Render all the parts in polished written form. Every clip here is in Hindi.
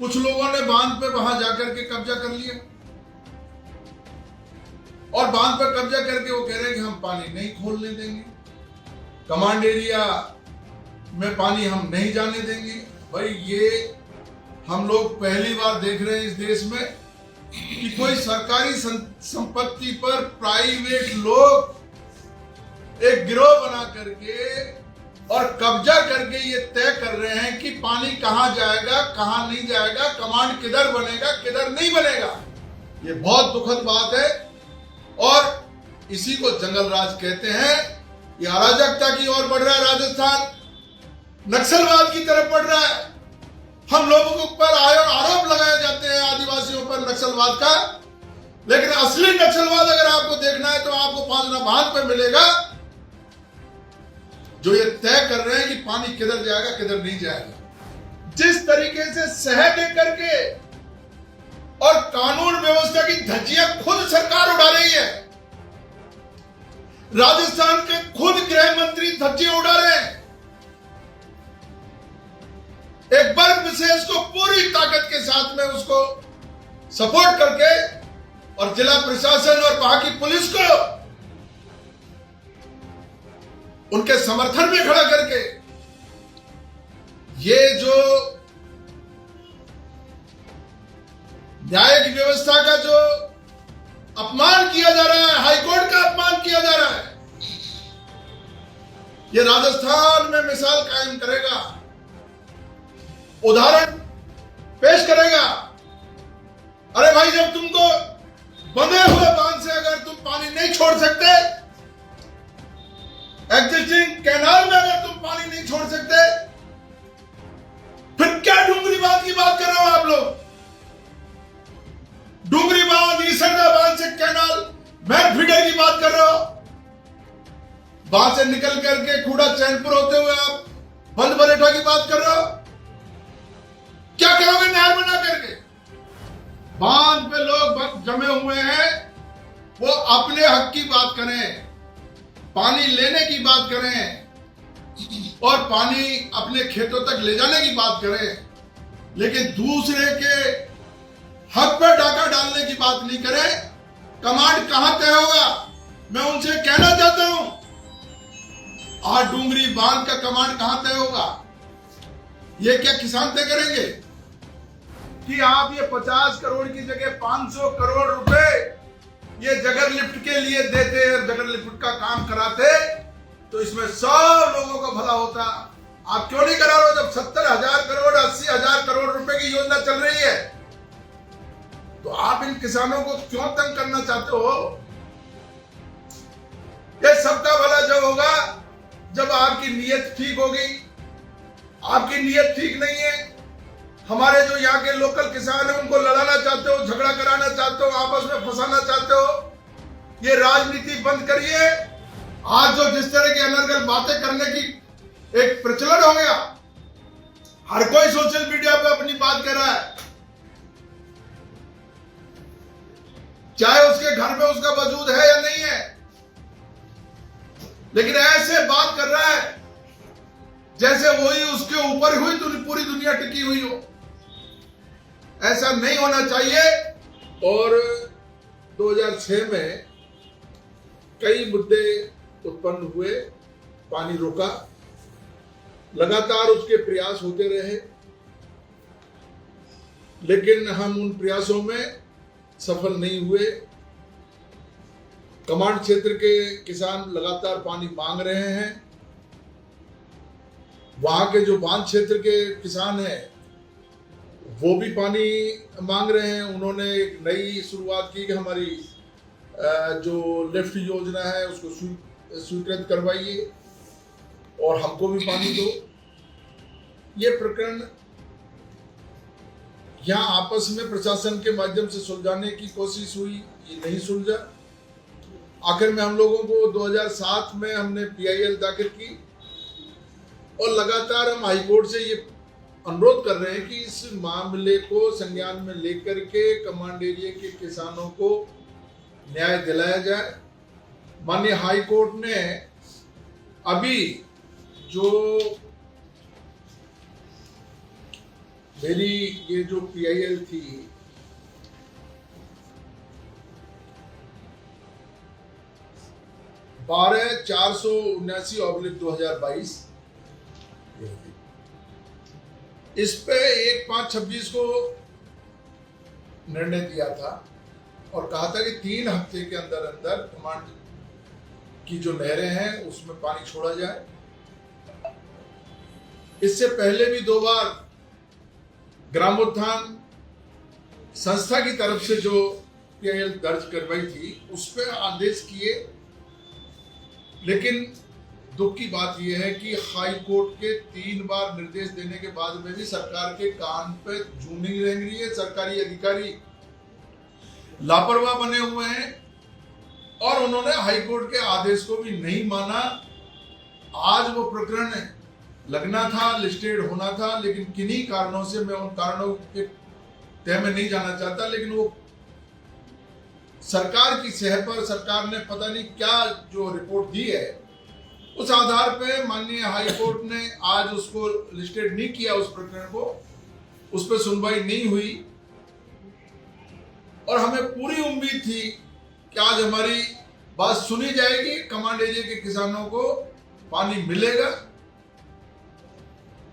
कुछ लोगों ने बांध पे वहां जाकर के कब्जा कर लिया और बांध पर कब्जा करके वो कह रहे हैं कि हम पानी नहीं खोलने देंगे, कमांड एरिया में पानी हम नहीं जाने देंगे। भाई ये हम लोग पहली बार देख रहे हैं इस देश में कि कोई सरकारी संपत्ति पर प्राइवेट लोग एक गिरोह बना करके और कब्जा करके ये तय कर रहे हैं कि पानी कहां जाएगा, कहां नहीं जाएगा, कमांड किधर बनेगा, किधर नहीं बनेगा। ये बहुत दुखद बात है और इसी को जंगल राज कहते हैं। ये अराजकता की ओर बढ़ रहा है राजस्थान, नक्सलवाद की तरफ बढ़ रहा है। हम लोगों के ऊपर आरोप लगाए जाते हैं आदिवासियों पर नक्सलवाद का, लेकिन असली नक्सलवाद अगर आपको देखना है तो आपको पांचनाबाद पे मिलेगा, जो ये तय कर रहे हैं कि पानी किधर जाएगा, किधर नहीं जाएगा। जिस तरीके से सह दे करके और कानून व्यवस्था की धज्जियां खुद सरकार उड़ा रही है, राजस्थान के खुद गृह मंत्री धज्जियां उड़ा रहे हैं। एक वर्ग विशेष को पूरी ताकत के साथ में उसको सपोर्ट करके और जिला प्रशासन और वहां की पुलिस को उनके समर्थन में खड़ा करके ये जो न्यायिक व्यवस्था का जो अपमान किया जा रहा है, हाईकोर्ट का अपमान किया जा रहा है, ये राजस्थान में मिसाल कायम करेगा, उदाहरण पेश करेगा। अरे भाई, जब तुमको बंधे हुए बांध से अगर तुम पानी नहीं छोड़ सकते, एग्जिस्टिंग कैनाल में अगर तुम पानी नहीं छोड़ सकते, फिर क्या डूंगरी बांध की बात कर रहे हो आप लोग? डूंगरी बांध, ईसरदा बांध से कैनाल मैन फीडर की बात कर रहे हो। वहां से निकल करके खूड़ा चैनपुर होते हुए आप बंद बलेठा की बात कर रहे हो। क्या कहोगे नहर बना करके? बांध पे लोग जमे हुए हैं, वो अपने हक की बात करें, पानी लेने की बात करें और पानी अपने खेतों तक ले जाने की बात करें, लेकिन दूसरे के हक पर डाका डालने की बात नहीं करें। कमांड कहां तय होगा? मैं उनसे कहना चाहता हूं, आज डूंगरी बांध का कमांड कहां तय होगा? ये क्या किसान तय करेंगे कि आप ये 50 करोड़ की जगह 500 करोड़ रुपए ये जगर लिफ्ट के लिए देते और जगर लिफ्ट का काम कराते तो इसमें 100 लोगों का भला होता। आप क्यों नहीं करा रहे हो? जब 70,000 करोड़ 80,000 करोड़ रुपए की योजना चल रही है तो आप इन किसानों को क्यों तंग करना चाहते हो? ये सबका भला जब होगा जब आपकी नीयत ठीक होगी। आपकी नीयत ठीक नहीं है। हमारे जो यहाँ के लोकल किसान हैं उनको लड़ाना चाहते हो, झगड़ा कराना चाहते हो, आपस में फंसाना चाहते हो। ये राजनीति बंद करिए। आज जो जिस तरह की अनर्गल बातें करने की एक प्रचलन हो गया, हर कोई सोशल मीडिया पे अपनी बात कर रहा है, चाहे उसके घर में उसका वजूद है या नहीं है, लेकिन ऐसे बात कर रहा है जैसे वही उसके ऊपर हुई पूरी दुनिया टिकी हुई हो। ऐसा नहीं होना चाहिए। और 2006 में कई मुद्दे उत्पन्न हुए, पानी रुका, लगातार उसके प्रयास होते रहे, लेकिन हम उन प्रयासों में सफल नहीं हुए। कमांड क्षेत्र के किसान लगातार पानी मांग रहे हैं। वहां के जो बांध क्षेत्र के किसान हैं वो भी पानी मांग रहे हैं। उन्होंने एक नई शुरुआत की कि हमारी जो लिफ्ट योजना है उसको स्वीकृत करवाइए और हमको भी पानी दो। ये प्रकरण यहाँ आपस में प्रशासन के माध्यम से सुलझाने की कोशिश हुई, ये नहीं सुलझा। आखिर में हम लोगों को 2007 में हमने PIL दाखिल की और लगातार हम हाईकोर्ट से ये अनुरोध कर रहे हैं कि इस मामले को संज्ञान में लेकर के कमांड एरिया के किसानों को न्याय दिलाया जाए। माननीय हाईकोर्ट ने अभी जो मेरी ये जो PIL थी, बारह 479/2022, इस पे 1/5/26 को निर्णय दिया था और कहा था कि 3 हफ्ते के अंदर अंदर कमांड की जो नहरें हैं उसमें पानी छोड़ा जाए। इससे पहले भी 2 बार ग्रामोत्थान संस्था की तरफ से जो PIL दर्ज करवाई थी उस पर आदेश किए, लेकिन दुख की बात यह है कि हाई कोर्ट के 3 बार निर्देश देने के बाद में भी सरकार के कान पे जूं नहीं रेंग रही है। सरकारी अधिकारी लापरवाह बने हुए हैं और उन्होंने हाई कोर्ट के आदेश को भी नहीं माना। आज वो प्रकरण लगना था, लिस्टेड होना था, लेकिन किन्हीं कारणों से, मैं उन कारणों के तह में नहीं जाना चाहता, लेकिन वो सरकार की सेहत पर सरकार ने पता नहीं क्या जो रिपोर्ट दी है, उस आधार पे माननीय हाई कोर्ट ने आज उसको लिस्टेड नहीं किया, उस प्रकरण को, उस पर सुनवाई नहीं हुई। और हमें पूरी उम्मीद थी कि आज हमारी बात सुनी जाएगी, कमांड एरिया के किसानों को पानी मिलेगा।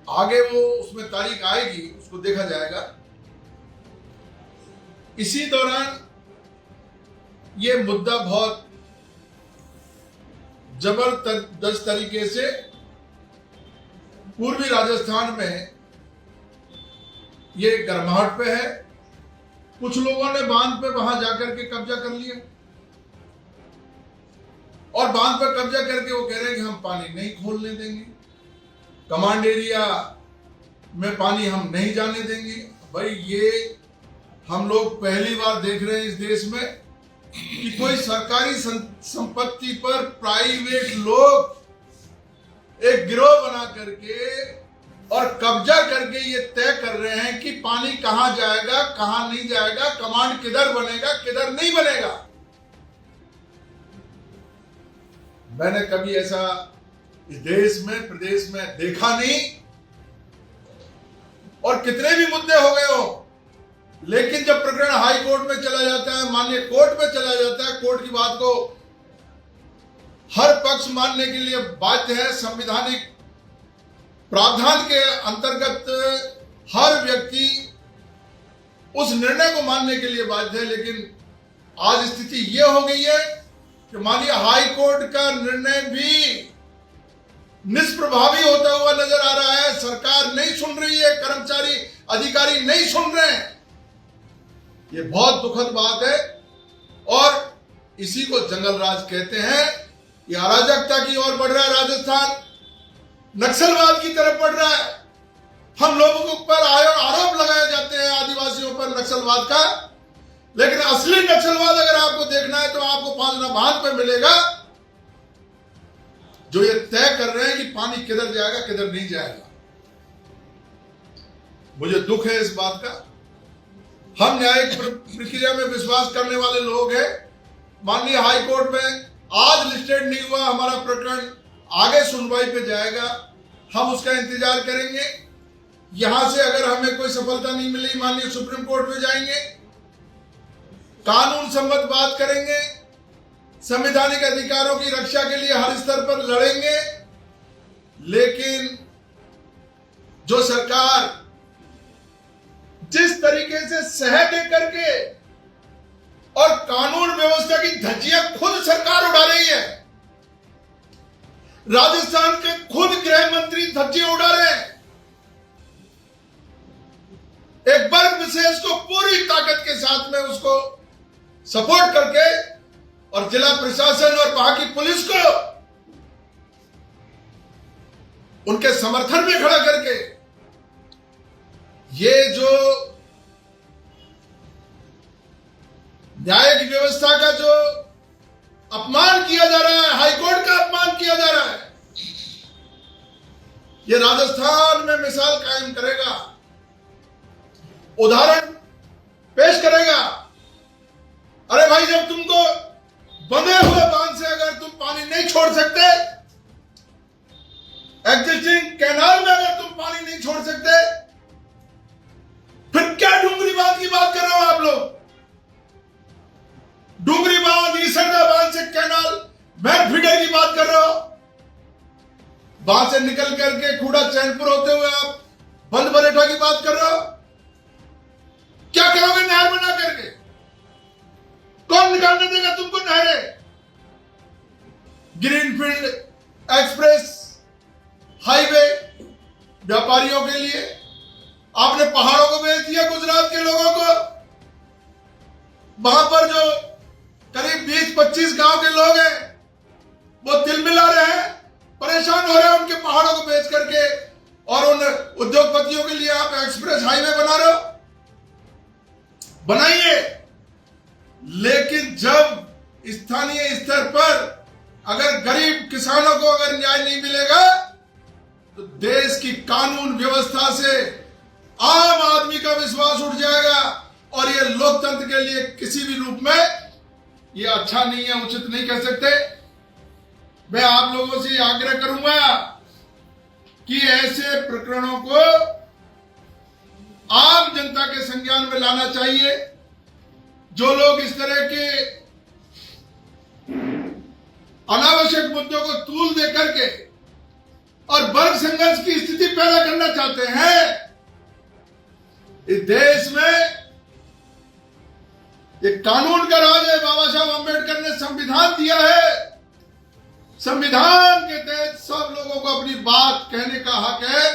आगे वो उसमें तारीख आएगी, उसको देखा जाएगा। इसी दौरान ये मुद्दा बहुत जबरदस्त तरीके से पूर्वी राजस्थान में ये गर्माहट पे है। कुछ लोगों ने बांध पे वहां जाकर के कब्जा कर लिया और बांध पर कब्जा करके वो कह रहे हैं कि हम पानी नहीं खोलने देंगे, कमांड एरिया में पानी हम नहीं जाने देंगे। भाई, ये हम लोग पहली बार देख रहे हैं इस देश में कि कोई सरकारी संपत्ति पर प्राइवेट लोग एक गिरोह बना करके और कब्जा करके ये तय कर रहे हैं कि पानी कहां जाएगा, कहां नहीं जाएगा, कमांड किधर बनेगा, किधर नहीं बनेगा। मैंने कभी ऐसा इस देश में, प्रदेश में देखा नहीं। और कितने भी मुद्दे हो गए हो, लेकिन जब प्रकरण हाई कोर्ट में चला जाता है, माननीय कोर्ट में चला जाता है, कोर्ट की बात को हर पक्ष मानने के लिए बाध्य है। संवैधानिक प्रावधान के अंतर्गत हर व्यक्ति उस निर्णय को मानने के लिए बाध्य है। लेकिन आज स्थिति यह हो गई है कि माननीय हाई कोर्ट का निर्णय भी निष्प्रभावी होता हुआ नजर आ रहा है। सरकार नहीं सुन रही है, कर्मचारी अधिकारी नहीं सुन रहे हैं। ये बहुत दुखद बात है और इसी को जंगल राज कहते हैं। ये अराजकता की ओर बढ़ रहा है राजस्थान, नक्सलवाद की तरफ बढ़ रहा है। हम लोगों के ऊपर आरोप लगाए जाते हैं आदिवासियों पर नक्सलवाद का, लेकिन असली नक्सलवाद अगर आपको देखना है तो आपको पांचना बांध पे मिलेगा, जो ये तय कर रहे हैं कि पानी किधर जाएगा, किधर नहीं जाएगा। मुझे दुख है इस बात का। हम न्यायिक प्रक्रिया में विश्वास करने वाले लोग हैं। माननीय हाई कोर्ट में आज लिस्टेड नहीं हुआ हमारा प्रकरण, आगे सुनवाई पे जाएगा, हम उसका इंतजार करेंगे। यहां से अगर हमें कोई सफलता नहीं मिली, माननीय सुप्रीम कोर्ट में जाएंगे, कानून सम्मत बात करेंगे, संवैधानिक अधिकारों की रक्षा के लिए हर स्तर पर लड़ेंगे। लेकिन जो सरकार जिस तरीके से सह दे करके और कानून व्यवस्था की धज्जियां खुद सरकार उड़ा रही है, राजस्थान के खुद गृह मंत्री धज्जियां उड़ा रहे हैं। एक वर्ग विशेष को पूरी ताकत के साथ में उसको सपोर्ट करके और जिला प्रशासन और वहां की पुलिस को उनके समर्थन में खड़ा करके ये जो न्यायिक व्यवस्था का जो अपमान किया जा रहा है, हाईकोर्ट का अपमान किया जा रहा है, ये राजस्थान में मिसाल कायम करेगा, उदाहरण पेश करेगा। अरे भाई, जब तुमको बंधे हुए बांध से अगर तुम पानी नहीं छोड़ सकते, एग्जिस्टिंग कैनाल में अगर तुम पानी नहीं छोड़ सकते, वहां से निकल करके खूड़ा चैनपुर होते हुए आप बंद बरेठा की बात कर रहे हो। क्या करोगे नहर बना करके? कौन निकालने देगा तुमको नहरें? ग्रीनफील्ड एक्सप्रेस हाईवे व्यापारियों के लिए आपने पहाड़ों को बेच दिया, गुजरात के लोगों को। वहां पर जो करीब 20-25 गांव के लोग हैं वो तिलमिला रहे हैं, परेशान हो रहे हैं उनके पहाड़ों को बेच करके, और उन उद्योगपतियों के लिए आप एक्सप्रेस हाईवे बना रहे हो। बनाइए, लेकिन जब स्थानीय स्तर पर अगर गरीब किसानों को अगर न्याय नहीं मिलेगा तो देश की कानून व्यवस्था से आम आदमी का विश्वास उठ जाएगा, और ये लोकतंत्र के लिए किसी भी रूप में ये अच्छा नहीं है, उचित नहीं कह सकते। मैं आप लोगों से आग्रह करूंगा कि ऐसे प्रकरणों को आम जनता के संज्ञान में लाना चाहिए। जो लोग इस तरह के अनावश्यक मुद्दों को तूल दे करके और वर्ग संघर्ष की स्थिति पैदा करना चाहते हैं, इस देश में एक कानून का राज है। बाबा साहब अम्बेडकर ने संविधान दिया है, संविधान के तहत सब लोगों को अपनी बात कहने का हक है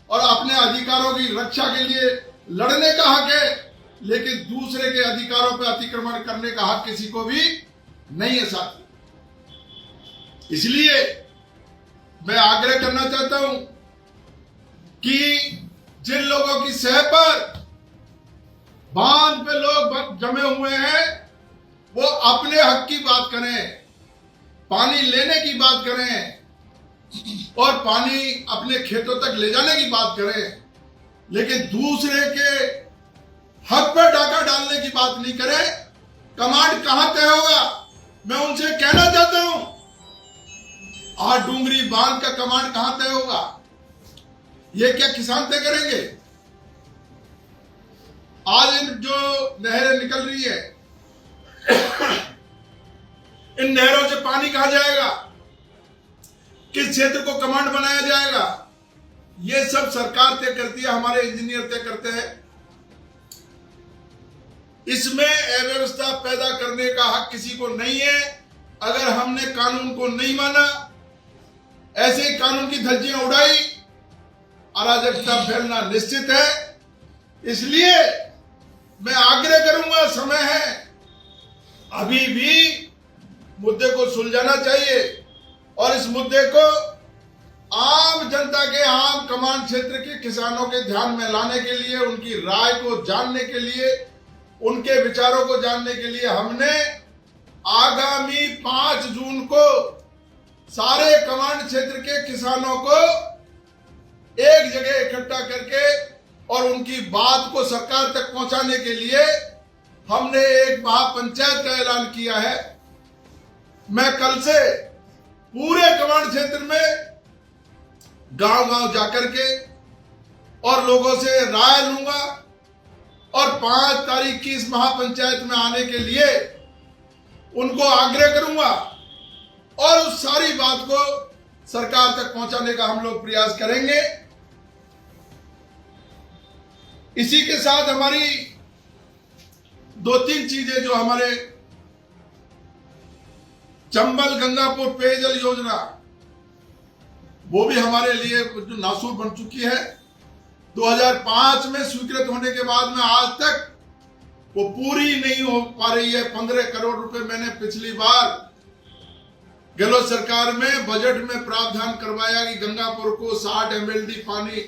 और अपने अधिकारों की रक्षा के लिए लड़ने का हक है, लेकिन दूसरे के अधिकारों पर अतिक्रमण करने का हक किसी को भी नहीं है साथी। इसलिए मैं आग्रह करना चाहता हूं कि जिन लोगों की सह पर बांध पे लोग जमे हुए हैं वो अपने हक की बात करें, पानी लेने की बात करें और पानी अपने खेतों तक ले जाने की बात करें, लेकिन दूसरे के हक पर डाका डालने की बात नहीं करें। कमांड कहां तय होगा? मैं उनसे कहना चाहता हूं, आज डूंगरी बांध का कमांड कहां तय होगा? ये क्या किसान तय करेंगे? आज इन जो नहरें निकल रही है, इन नहरों से पानी कहां जाएगा? किस क्षेत्र को कमांड बनाया जाएगा? ये सब सरकार तय करती है, हमारे इंजीनियर तय करते हैं। इसमें अव्यवस्था पैदा करने का हक किसी को नहीं है। अगर हमने कानून को नहीं माना, ऐसे ही कानून की धज्जियां उड़ाई, अराजकता फैलना निश्चित है। इसलिए मैं आग्रह करूंगा, समय है, अभी भी मुद्दे को सुलझाना चाहिए और इस मुद्दे को आम जनता के, आम कमांड क्षेत्र के किसानों के ध्यान में लाने के लिए, उनकी राय को जानने के लिए, उनके विचारों को जानने के लिए हमने आगामी 5 जून को सारे कमांड क्षेत्र के किसानों को एक जगह इकट्ठा करके और उनकी बात को सरकार तक पहुंचाने के लिए हमने एक महापंचायत का ऐलान किया है। मैं कल से पूरे कमांड क्षेत्र में गांव-गांव जाकर के और लोगों से राय लूंगा और 5 तारीख की इस महापंचायत में आने के लिए उनको आग्रह करूंगा और उस सारी बात को सरकार तक पहुंचाने का हम लोग प्रयास करेंगे। इसी के साथ हमारी 2-3 चीजें जो हमारे चंबल गंगापुर पेयजल योजना, वो भी हमारे लिए जो नासूर बन चुकी है। 2005 में स्वीकृत होने के बाद में आज तक वो पूरी नहीं हो पा रही है। 15 करोड़ रुपए मैंने पिछली बार गहलोत सरकार में बजट में प्रावधान करवाया कि गंगापुर को 60 MLD पानी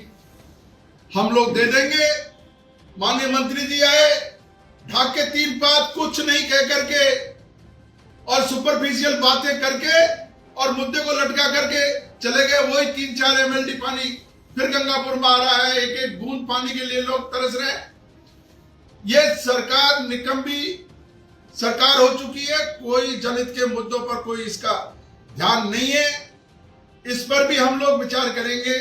हम लोग दे देंगे। माननीय मंत्री जी आए, ढाक के 3 बात कुछ नहीं कह करके और सुपरफिशियल बातें करके और मुद्दे को लटका करके चले गए। वही 3-4 MLD पानी फिर गंगापुर में आ रहा है। एक बूंद पानी के लिए लोग तरस रहे हैं। ये सरकार निकम्मी सरकार हो चुकी है। कोई जनहित के मुद्दों पर कोई इसका ध्यान नहीं है। इस पर भी हम लोग विचार करेंगे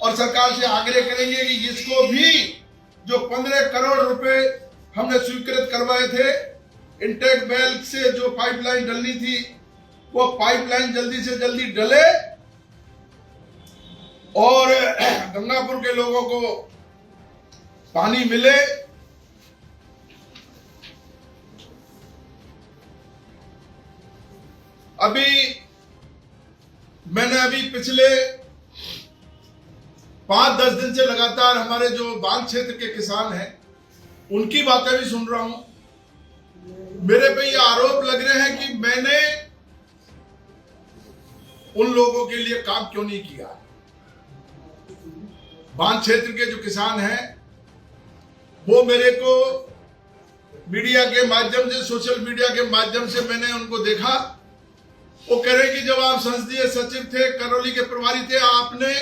और सरकार से आग्रह करेंगे कि इसको भी जो 15 करोड़ रुपए हमने स्वीकृत करवाए थे, इंटेक बेल्ट से जो पाइपलाइन डलनी थी, वो पाइपलाइन जल्दी से जल्दी डले और गंगापुर के लोगों को पानी मिले। मैंने पिछले 5-10 दिन से लगातार हमारे जो बांध क्षेत्र के किसान हैं उनकी बातें भी सुन रहा हूं। मेरे पे ये आरोप लग रहे हैं कि मैंने उन लोगों के लिए काम क्यों नहीं किया। बांध क्षेत्र के जो किसान हैं वो मेरे को मीडिया के माध्यम से, सोशल मीडिया के माध्यम से मैंने उनको देखा। वो कह रहे कि जब आप संसदीय सचिव थे, करौली के प्रभारी थे, आपने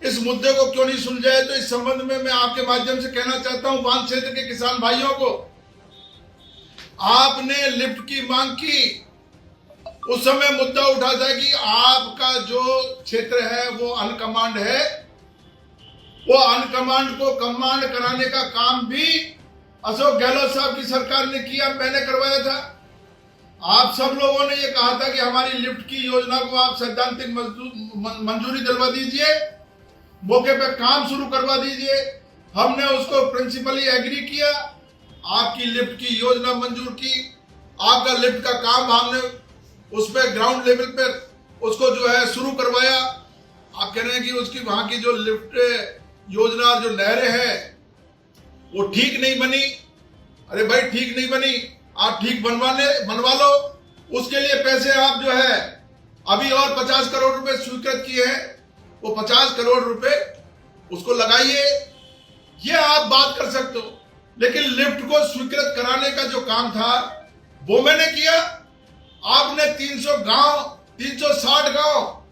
इस मुद्दे को क्यों नहीं सुलझाया। तो इस संबंध में मैं आपके माध्यम से कहना चाहता हूं बांध क्षेत्र के किसान भाइयों को, आपने लिफ्ट की मांग की, उस समय मुद्दा उठा था कि आपका जो क्षेत्र है वो अनकमांड है, वो अनकमांड को कमांड कराने का काम भी अशोक गहलोत साहब की सरकार ने किया, मैंने करवाया था। आप सब लोगों ने ये कहा था कि हमारी लिफ्ट की योजना को आप सैद्धांतिक मंजूरी दिलवा दीजिए, मौके पे काम शुरू करवा दीजिए। हमने उसको प्रिंसिपली एग्री किया, आपकी लिफ्ट की योजना मंजूर की, आपका लिफ्ट का काम हमने उस पे ग्राउंड लेवल पे उसको जो है शुरू करवाया। आप कह रहे हैं कि उसकी वहां की जो लिफ्ट योजना, जो नहरें हैं वो ठीक नहीं बनी। अरे भाई, ठीक नहीं बनी, आप ठीक बनवा लो। उसके लिए पैसे आप जो है अभी और 50 करोड़ रुपए स्वीकृत किए हैं, वो 50 करोड़ रुपए उसको लगाइए, ये आप बात कर सकते हो। लेकिन लिफ्ट को स्वीकृत कराने का जो काम था वो मैंने किया। आपने 360 गांव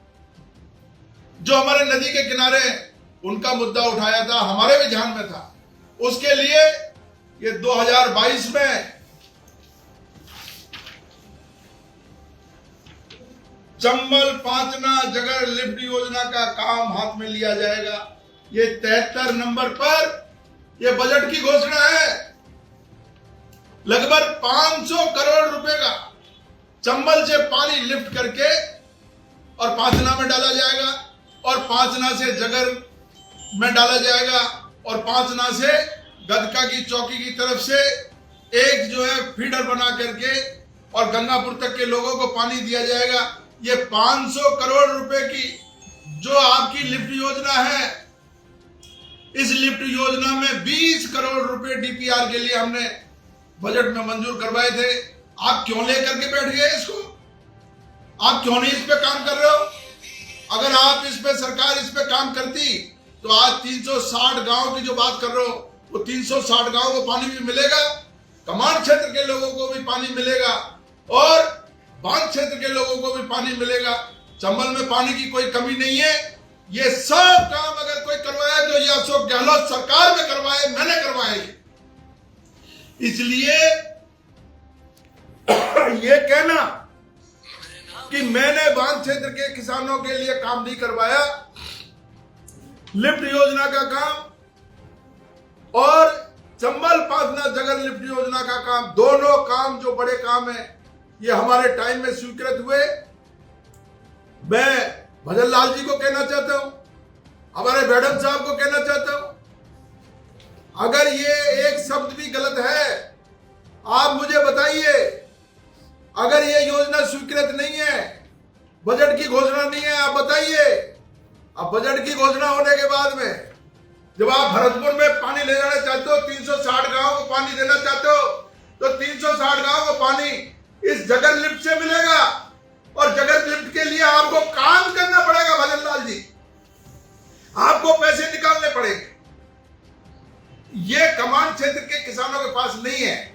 जो हमारे नदी के किनारे उनका मुद्दा उठाया था, हमारे भी ध्यान में था। उसके लिए ये 2022 में चंबल पांचना जगर लिफ्ट योजना का काम हाथ में लिया जाएगा। ये 73 नंबर पर ये बजट की घोषणा है। लगभग 500 करोड़ रुपए का चंबल से पानी लिफ्ट करके और पांचना में डाला जाएगा, और पांचना से जगर में डाला जाएगा, और पांचना से गदका की चौकी की तरफ से एक जो है फीडर बना करके और गंगापुर तक के लोगों को पानी दिया जाएगा। ये 500 करोड़ रुपए की जो आपकी लिफ्ट योजना है, इस लिफ्ट योजना में 20 करोड़ रुपए डीपीआर के लिए हमने बजट में मंजूर करवाए थे। आप क्यों लेकर के बैठ गए इसको? आप क्यों नहीं इस पे काम कर रहे हो? अगर आप इस पे, सरकार इस पे काम करती तो आज 360 गांव की जो बात कर रहे हो, वो 360 गांव को पानी भी मिलेगा, कमांड क्षेत्र के लोगों को भी पानी मिलेगा, और बांध क्षेत्र के लोगों को भी पानी मिलेगा। चंबल में पानी की कोई कमी नहीं है। ये सब काम अगर कोई करवाया तो ये अशोक गहलोत सरकार में करवाए, मैंने करवाए। इसलिए ये कहना कि मैंने बांध क्षेत्र के किसानों के लिए काम नहीं करवाया, लिफ्ट योजना का काम और चंबल पांचना जगर लिफ्ट योजना का काम, दोनों काम जो बड़े काम है ये हमारे टाइम में स्वीकृत हुए। मैं भजन लाल जी को कहना चाहता हूं, हमारे मैडम साहब को कहना चाहता हूं, अगर ये एक शब्द भी गलत है आप मुझे बताइए। अगर ये योजना स्वीकृत नहीं है, बजट की घोषणा नहीं है, आप बताइए। अब बजट की घोषणा होने के बाद में जब आप भरतपुर में पानी ले जाना चाहते हो, 360 गांव को पानी देना चाहते हो, तो 360 गांव को पानी इस जगर लिफ्ट से मिलेगा, और जगर लिफ्ट के लिए आपको काम करना पड़ेगा। भजन लाल जी, आपको पैसे निकालने पड़ेंगे। ये कमांड क्षेत्र के किसानों के पास नहीं है।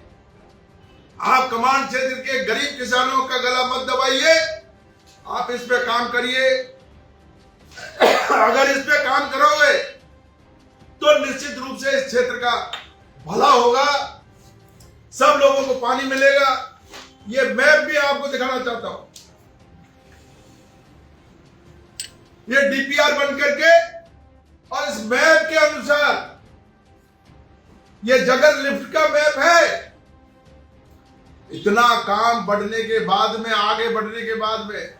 आप कमांड क्षेत्र के गरीब किसानों का गला मत दबाइए, आप इस पे काम करिए। अगर इस पे काम करोगे तो निश्चित रूप से इस क्षेत्र का भला होगा, सब लोगों को पानी मिलेगा। ये मैप भी आपको दिखाना चाहता हूं, ये डीपीआर बन करके, और इस मैप के अनुसार ये जगर लिफ्ट का मैप है। इतना काम बढ़ने के बाद में, आगे बढ़ने के बाद में,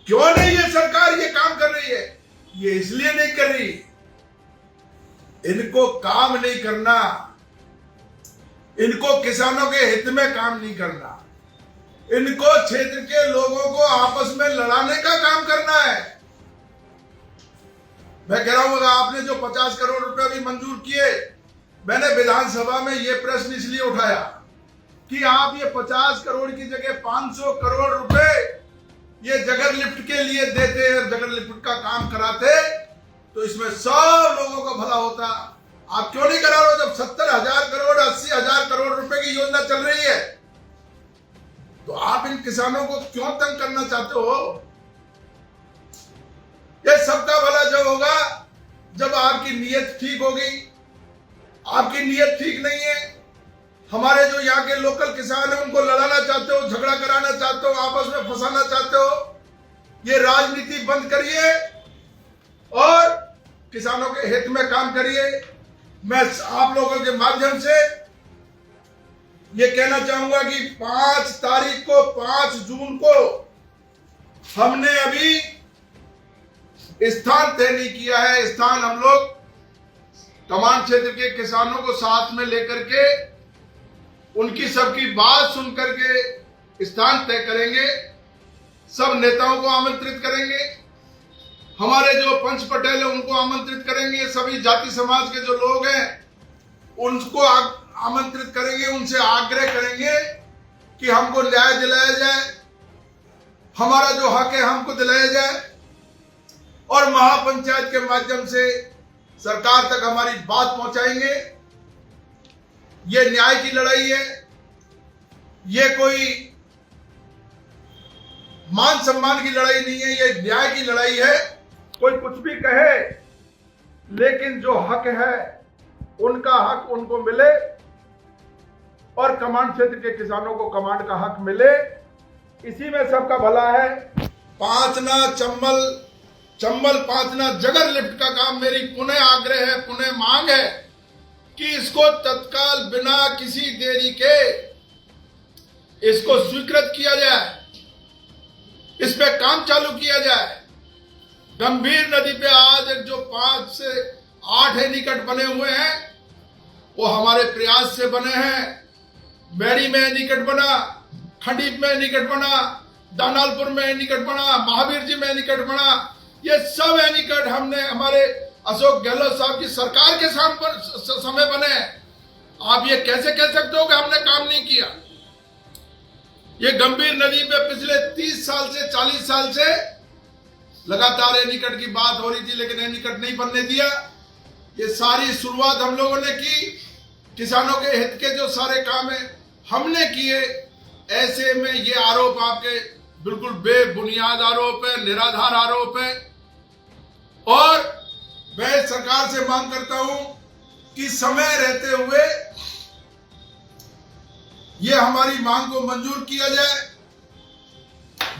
क्यों नहीं ये सरकार ये काम कर रही है? ये इसलिए नहीं कर रही, इनको काम नहीं करना, इनको किसानों के हित में काम नहीं करना, इनको क्षेत्र के लोगों को आपस में लड़ाने का काम करना है। मैं कह रहा हूं आपने जो 50 करोड़ रुपए भी मंजूर किए, मैंने विधानसभा में यह प्रश्न इसलिए उठाया कि आप ये 50 करोड़ की जगह 500 करोड़ रुपए ये जगर लिफ्ट के लिए देते और जगर लिफ्ट का काम कराते तो इसमें सब लोगों का भला होता। आप क्यों नहीं करा रहे हो? जब 70,000 करोड़ 80,000 करोड़ रुपए की योजना चल रही है तो आप इन किसानों को क्यों तंग करना चाहते हो? ये सबका भला जब होगा जब आपकी नीयत ठीक होगी। आपकी नीयत ठीक नहीं है। हमारे जो यहाँ के लोकल किसान हैं उनको लड़ाना चाहते हो, झगड़ा कराना चाहते हो, आपस में फंसाना चाहते हो। ये राजनीति बंद करिए और किसानों के हित में काम करिए। मैं आप लोगों के माध्यम से ये कहना चाहूंगा कि 5 तारीख को 5 जून को हमने अभी स्थान तय नहीं किया है। स्थान हम लोग तमाम क्षेत्र के किसानों को साथ में लेकर के उनकी सबकी बात सुन करके स्थान तय करेंगे। सब नेताओं को आमंत्रित करेंगे, हमारे जो पंच पटेल है उनको आमंत्रित करेंगे, सभी जाति समाज के जो लोग हैं उनको आमंत्रित करेंगे, उनसे आग्रह करेंगे कि हमको न्याय दिलाया जाए, हमारा जो हक है हमको दिलाया जाए और महापंचायत के माध्यम से सरकार तक हमारी बात पहुंचाएंगे। ये न्याय की लड़ाई है, ये कोई मान सम्मान की लड़ाई नहीं है, ये न्याय की लड़ाई है। कोई कुछ भी कहे लेकिन जो हक है उनका हक उनको मिले और कमांड क्षेत्र के किसानों को कमांड का हक मिले, इसी में सबका भला है। पांचना चंबल पांचना जगर लिफ्ट का काम मेरी पुनः आग्रह है, पुनः मांग है कि इसको तत्काल बिना किसी देरी के इसको स्वीकृत किया जाए, इस पे काम चालू किया जाए। गंभीर नदी पे आज जो 5 से 8 एनीकट बने हुए हैं वो हमारे प्रयास से बने हैं। बैरी में एनीकट बना, खंडीप में एनीकट बना, दानालपुर में एनीकट बना, महावीर जी में एनीकट बना। ये सब एनीकट हमने हमारे अशोक गहलोत साहब की सरकार के समय बने। आप ये कैसे कह सकते हो कि हमने काम नहीं किया? ये गंभीर नदी पे पिछले 30 साल से 40 साल से लगातार एनीकट की बात हो रही थी लेकिन एनीकट नहीं बनने दिया। ये सारी शुरुआत हम लोगों ने की, किसानों के हित के जो सारे काम है हमने किए। ऐसे में ये आरोप आपके बिल्कुल बेबुनियाद आरोप है, निराधार आरोप है और मैं सरकार से मांग करता हूं कि समय रहते हुए ये हमारी मांग को मंजूर किया जाए,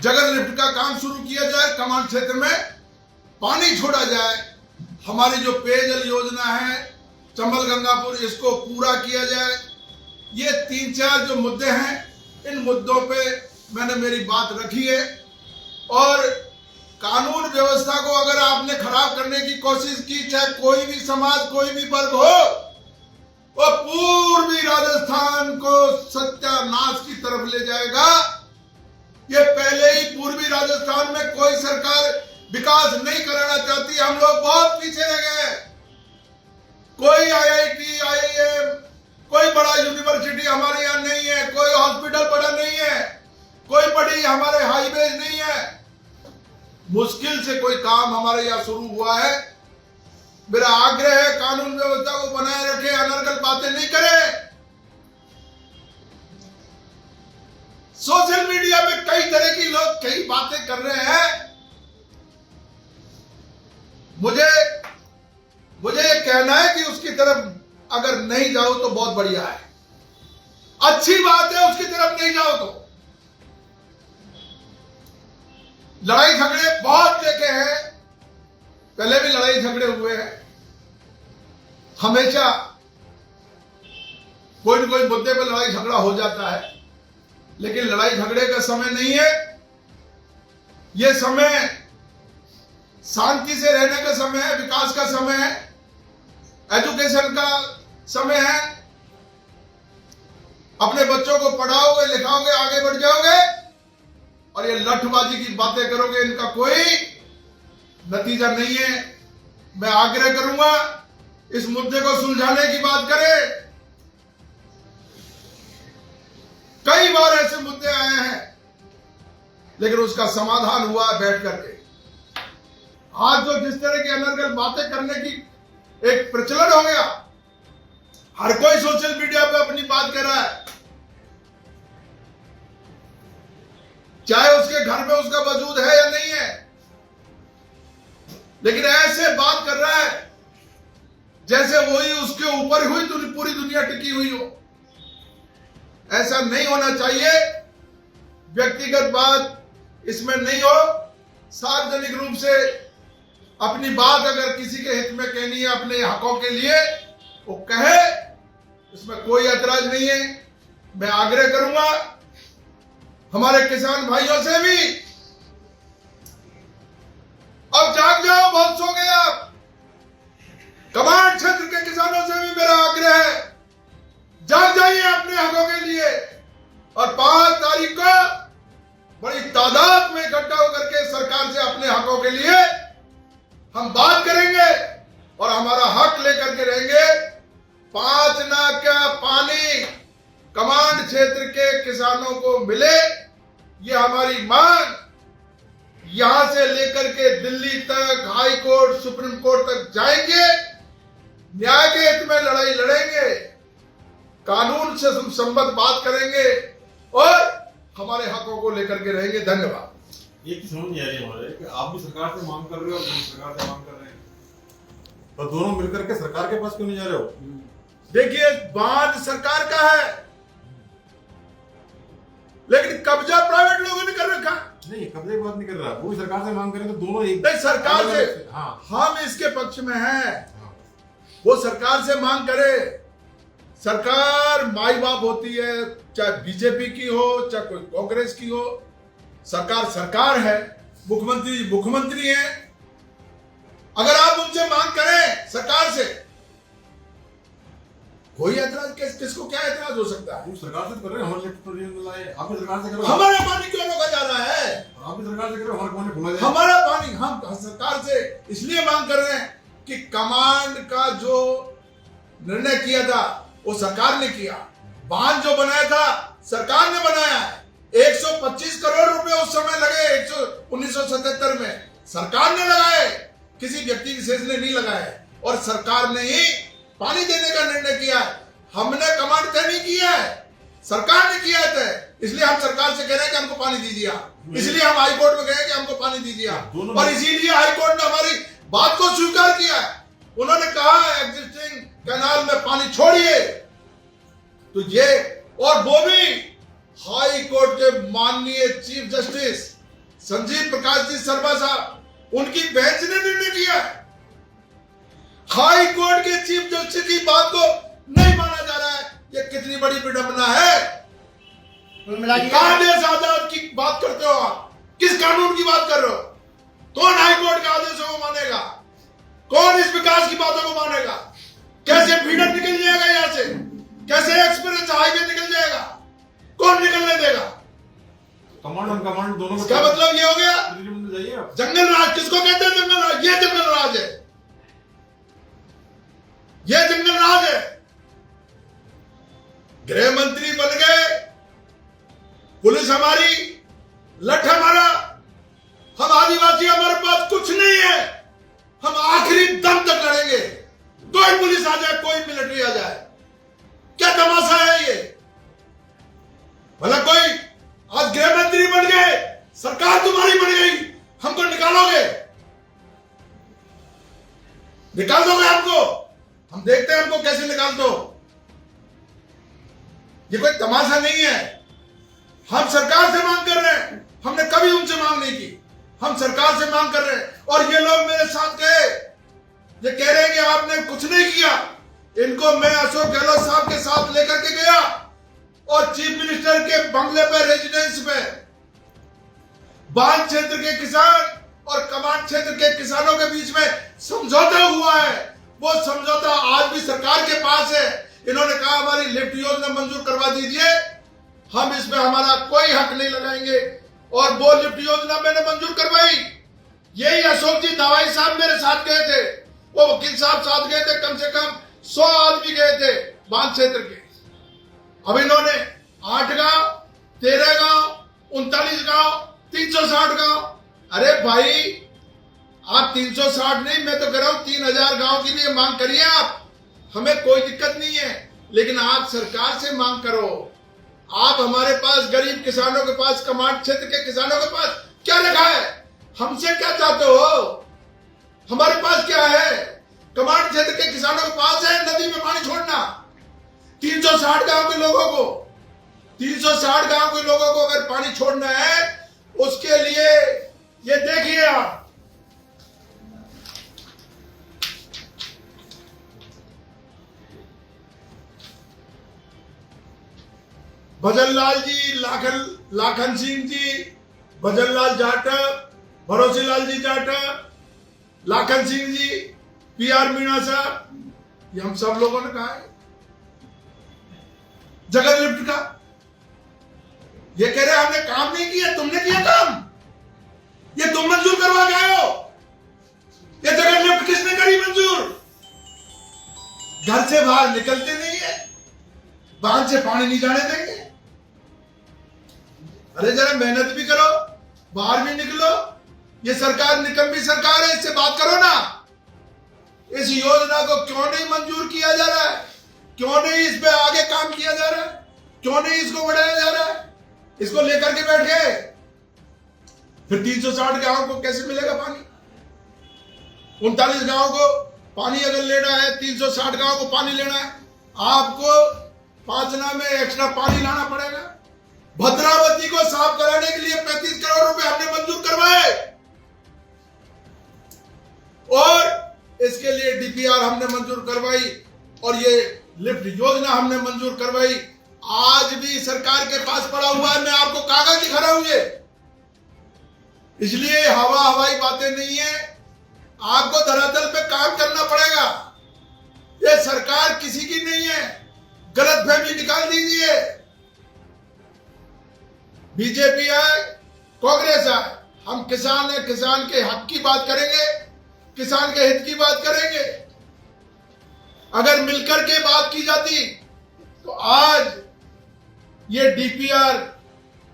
जगर लिफ्ट का काम शुरू किया जाए, कमांड क्षेत्र में पानी छोड़ा जाए, हमारी जो पेयजल योजना है चंबल गंगापुर इसको पूरा किया जाए। ये 3-4 जो मुद्दे हैं इन मुद्दों पे मैंने मेरी बात रखी है और कानून व्यवस्था को अगर आपने खराब करने की कोशिश की, चाहे कोई भी समाज कोई भी वर्ग हो, वो पूर्वी राजस्थान को सत्यानाश की तरफ ले जाएगा। ये पहले ही पूर्वी राजस्थान में कोई सरकार विकास नहीं कराना चाहती, हम लोग बहुत पीछे रह गए। कोई IIT, IIM, कोई बड़ा यूनिवर्सिटी हमारे यहाँ नहीं है, कोई हॉस्पिटल बड़ा नहीं है, कोई बड़ी हमारे हाईवे नहीं है। मुश्किल से कोई काम हमारे यहाँ शुरू हुआ है। मेरा आग्रह है कानून व्यवस्था को बनाए रखे, अनर्गल बातें नहीं करें। सोशल मीडिया में कई तरह की लोग कई बातें कर रहे हैं। मुझे ये कहना है कि उसकी तरफ अगर नहीं जाओ तो बहुत बढ़िया है, अच्छी बात है, उसकी तरफ नहीं जाओ तो। लड़ाई झगड़े बहुत देखे हैं, पहले भी लड़ाई झगड़े हुए हैं। हमेशा कोई न कोई मुद्दे पर लड़ाई झगड़ा हो जाता है, लेकिन लड़ाई झगड़े का समय नहीं है। यह समय शांति से रहने का समय है, विकास का समय है, एजुकेशन का समय है। अपने बच्चों को पढ़ाओगे, लिखाओगे, आगे बढ़ जाओगे। और ये लठबाजी की बातें करोगे, इनका कोई नतीजा नहीं है। मैं आग्रह करूंगा इस मुद्दे को सुलझाने की बात करें। कई बार ऐसे मुद्दे आए हैं, लेकिन उसका समाधान हुआ है बैठ करके। आज जो जिस तरह की अनर्गल बातें करने की एक प्रचलन हो गया, हर कोई सोशल मीडिया पे अपनी बात कर रहा है, चाहे उसके घर में उसका वजूद है या नहीं है, लेकिन ऐसे बात कर रहा है जैसे वही उसके ऊपर हुई पूरी दुनिया टिकी हुई हो। ऐसा नहीं होना चाहिए। व्यक्तिगत बात इसमें नहीं हो, सार्वजनिक रूप से अपनी बात अगर किसी के हित में कहनी है, अपने हकों के लिए, वो कहे, इसमें कोई ऐतराज नहीं है। मैं आग्रह करूंगा हमारे किसान भाइयों से भी, अब जाग जाओ, बहुत सो गए आप। कमांड क्षेत्र के किसानों से भी मेरा आग्रह है, जाग जाइए अपने हकों के लिए। और 5 तारीख को बड़ी तादाद में इकट्ठा होकर के सरकार से अपने हकों के लिए हम बात करेंगे और हमारा हक लेकर के रहेंगे। 5 नाक का पानी कमांड क्षेत्र के किसानों को मिले, ये हमारी मांग यहां से लेकर के दिल्ली तक, हाई कोर्ट, सुप्रीम कोर्ट तक जाएंगे। न्याय के हित में लड़ाई लड़ेंगे, कानून से संबद्ध बात करेंगे और हमारे हकों को लेकर के रहेंगे। धन्यवाद। ये समझ नहीं आ रही हमारे कि आप भी सरकार से मांग कर रहे हो और हम सरकार से मांग कर रहे हैं, तो दोनों मिलकर के सरकार के पास क्यों नहीं जा रहे हो? देखिए, बांध सरकार का है, लेकिन कब्जा प्राइवेट लोगों ने कर रखा। नहीं, कब्जे की बात नहीं कर रहा, वो भी सरकार से मांग करें तो दोनों एक नहीं, सरकार से, हाँ, हम इसके पक्ष में हैं। वो सरकार से मांग करे। सरकार माई बाप होती है, चाहे बीजेपी की हो, चाहे कोई कांग्रेस की हो। सरकार सरकार है, मुख्यमंत्री मुख्यमंत्री है। अगर आप उनसे मांग करें सरकार से, कोई ऐतराज, किसको क्या ऐतराज हो सकता है? सरकार से कर रहे हैं, हमारे आप भी सरकार से करो। हमारा पानी क्यों रोका जा रहा है? आप भी सरकार से करो, हमारे पानी खुला जाए। हमारा पानी हम सरकार से इसलिए मांग कर रहे हैं कि कमांड का जो निर्णय किया था वो सरकार ने किया। बांध जो बनाया था सरकार ने बनाया है। 125 करोड़ रुपए उस समय लगे 1977 में, सरकार ने लगाए, किसी व्यक्ति विशेष ने नहीं लगाए। और सरकार ने ही पानी देने का निर्णय किया है। हमने कमांड तय नहीं किया है, सरकार ने किया है। इसलिए हम सरकार से कह रहे हैं कि हमको पानी दीजिए। इसलिए हम हाई कोर्ट में गए कि हमको पानी दीजिए, और इसीलिए हाई कोर्ट ने हमारी बात को स्वीकार किया है। उन्होंने कहा एग्जिस्टिंग कैनाल में पानी छोड़िए। तो ये, और वो भी हाई कोर्ट के माननीय चीफ जस्टिस संजीव प्रकाश जी शर्मा साहब, उनकी बेंच ने निर्णय किया है। हाई कोर्ट के चीफ जस्टिस की बात को नहीं माना जा रहा है। ये कितनी बड़ी विडंबना है। आदेश आजाद की बात करते हो आप, किस कानून की बात कर रहे हो? कौन हाई कोर्ट के आदेशों को मानेगा? कौन इस विकास की बातों को मानेगा? कैसे फीडर निकल जाएगा यहां से? कैसे एक्सप्रेस हाईवे निकल जाएगा? कौन निकलने देगा? कमांड और कमांड दोनों को, इसका मतलब ये हो गया जाइए। जंगल राज। किसको कहते हैं जंगल राज? ये जंगल राज है, ये जंगल राज है। गृह मंत्री बन गए, पुलिस हमारी, लठ हमारा, हम आदिवासी, हमारे पास कुछ नहीं है। हम आखिरी दम तक लड़ेंगे। कोई पुलिस आ जाए, कोई मिलिट्री आ जाए, क्या तमाशा है ये? मतलब कोई आज गृह मंत्री बन गए, सरकार तुम्हारी बन गई, हमको निकालोगे? निकाल दोगे हमको? हम देखते हैं हमको कैसे निकाल दो। ये कोई तमाशा नहीं है। हम सरकार से मांग कर रहे हैं, हमने कभी उनसे मांग नहीं की। हम सरकार से मांग कर रहे हैं। और ये लोग मेरे साथ गए, ये कह रहे हैं कि आपने कुछ नहीं किया। इनको मैं अशोक गहलोत साहब के साथ लेकर के गया और चीफ मिनिस्टर के बंगले पर, रेजिडेंस में, बांध क्षेत्र के किसान और कमांड क्षेत्र के किसानों के बीच में समझौता हुआ है, वो समझौता आज भी सरकार के पास है। इन्होंने कहा हमारी लिफ्ट योजना मंजूर करवा दीजिए, हम इसमें हमारा कोई हक नहीं लगाएंगे, और वो लिफ्ट योजना मैंने मंजूर करवाई। यही अशोक जी दवाई साहब मेरे साथ गए थे, वो वकील साहब साथ गए थे, कम से कम 100 आदमी गए थे बांध क्षेत्र के। अब इन्होंने 8 गांव, 13 गांव, 39 गांव, 360 गांव। अरे भाई आप 360 नहीं, मैं तो कह रहा हूं 3000 गांव के लिए मांग करिए आप, हमें कोई दिक्कत नहीं है, लेकिन आप सरकार से मांग करो। आप हमारे पास गरीब किसानों के पास, कमांड क्षेत्र के किसानों के पास क्या रखा है? हमसे क्या चाहते हो? हमारे पास क्या है? कमांड क्षेत्र के किसानों के पास है नदी में पानी छोड़ना। 360 गांव के लोगों को, 360 गांव के लोगों को अगर पानी छोड़ना है, उसके लिए ये देखिए आप, भजन लाल जी, लाखन सिंह जी, भजन लाल जाटव, भरोसे लाल जी जाटव, लाखन सिंह जी, PR मीणा साहब, ये हम सब लोगों ने कहा है जगह लिफ्ट का। ये कह रहे हमने काम नहीं किया, तुमने किया काम, ये तुम मंजूर करवा के आए हो। ये जगह लिफ्ट किसने करी मंजूर? घर से बाहर निकलते नहीं है, बांध से पानी नहीं जाने देंगे। अरे जरा मेहनत भी करो, बाहर भी निकलो। ये सरकार निकम्मी सरकार है, इससे बात करो ना। इस योजना को क्यों नहीं मंजूर किया जा रहा है? क्यों नहीं इस पे आगे काम किया जा रहा है? क्यों नहीं इसको बढ़ाया जा रहा है? इसको लेकर के बैठ गए, फिर 360 गांव को कैसे मिलेगा पानी? 39 गांव को पानी अगर लेना है, 360 गांव को पानी लेना है, आपको पांचना में एक्स्ट्रा पानी लाना पड़ेगा। भद्रावती को साफ कराने के लिए 35 करोड़ रुपए हमने मंजूर करवाए, और इसके लिए DPR हमने मंजूर करवाई, और ये लिफ्ट योजना हमने मंजूर करवाई। आज भी सरकार के पास पड़ा हुआ है, मैं आपको कागज दिखा रहा हूं ये। इसलिए हवाई बातें नहीं है, आपको धरातल पे काम करना पड़ेगा। ये सरकार किसी की नहीं है, गलतफहमी निकाल दीजिए। बीजेपी है, कांग्रेस है, हम किसान है, किसान के हक की बात करेंगे, किसान के हित की बात करेंगे। अगर मिलकर के बात की जाती तो आज ये DPR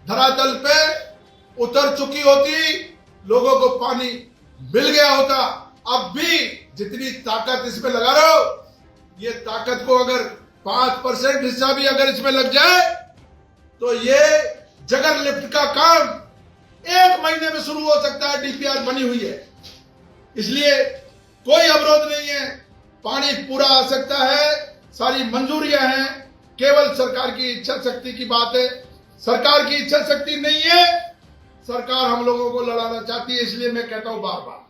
धरातल पे उतर चुकी होती, लोगों को पानी मिल गया होता। अब भी जितनी ताकत इसमें लगा रहे हो, ये ताकत को अगर 5% हिस्सा भी अगर इसमें लग जाए, तो ये जगह लिफ्ट का काम 1 महीने में शुरू हो सकता है। DPR बनी हुई है, इसलिए कोई अवरोध नहीं है, पानी पूरा आ सकता है, सारी मंजूरियां हैं। केवल सरकार की इच्छा शक्ति की बात है। सरकार की इच्छा शक्ति नहीं है, सरकार हम लोगों को लड़ाना चाहती है। इसलिए मैं कहता हूं बार बार,